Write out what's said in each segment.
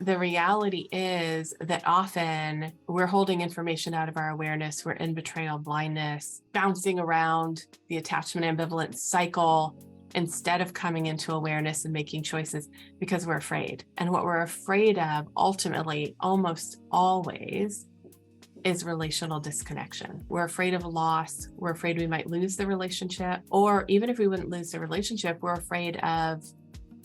the reality is that often we're holding information out of our awareness. We're in betrayal blindness, bouncing around the attachment ambivalence cycle instead of coming into awareness and making choices because we're afraid. And what we're afraid of ultimately, almost always, is relational disconnection. We're afraid of loss. We're afraid we might lose the relationship. Or even if we wouldn't lose the relationship, we're afraid of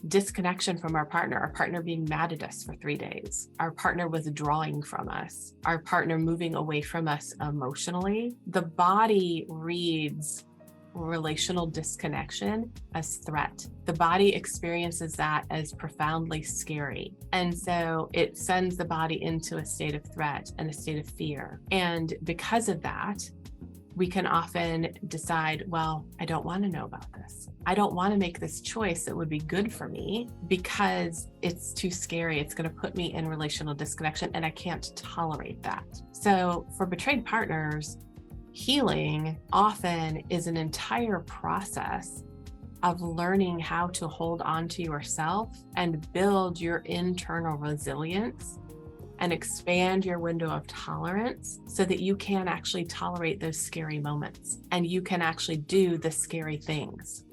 disconnection from our partner being mad at us for 3 days, our partner withdrawing from us, our partner moving away from us emotionally. The body reads relational disconnection as threat. The body experiences that as profoundly scary. And so it sends the body into a state of threat and a state of fear. And because of that, we can often decide, well, I don't want to know about this. I don't want to make this choice that would be good for me because it's too scary. It's going to put me in relational disconnection and I can't tolerate that. So for betrayed partners, healing often is an entire process of learning how to hold on to yourself and build your internal resilience and expand your window of tolerance so that you can actually tolerate those scary moments and you can actually do the scary things.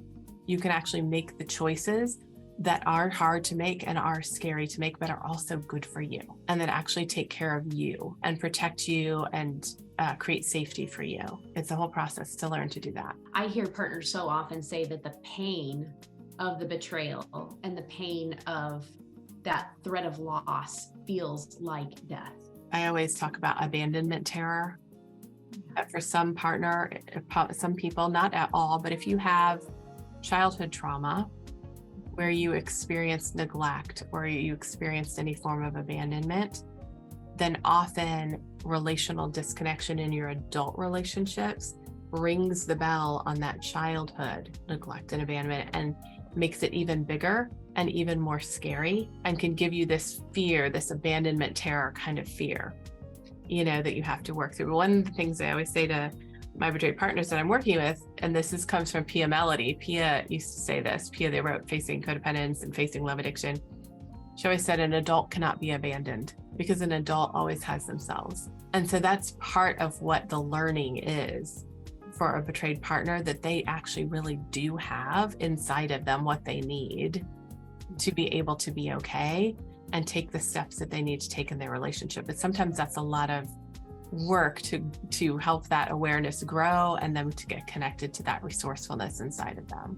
You can actually make the choices that are hard to make and are scary to make, but are also good for you, and that actually take care of you and protect you and create safety for you. It's a whole process to learn to do that. I hear partners so often say that the pain of the betrayal and the pain of that threat of loss feels like death. I always talk about abandonment terror. For some partner, some people, not at all, but if you have childhood trauma where you experienced neglect or you experienced any form of abandonment, then often relational disconnection in your adult relationships rings the bell on that childhood neglect and abandonment and makes it even bigger and even more scary and can give you this fear, this abandonment terror kind of fear, that you have to work through. One of the things I always say to my betrayed partners that I'm working with, and this comes from Pia Melody. Pia used to say this. Pia, they wrote Facing Codependence and Facing Love Addiction. She always said an adult cannot be abandoned because an adult always has themselves. And so that's part of what the learning is for a betrayed partner, that they actually really do have inside of them what they need to be able to be okay and take the steps that they need to take in their relationship. But sometimes that's a lot of work to help that awareness grow and them to get connected to that resourcefulness inside of them.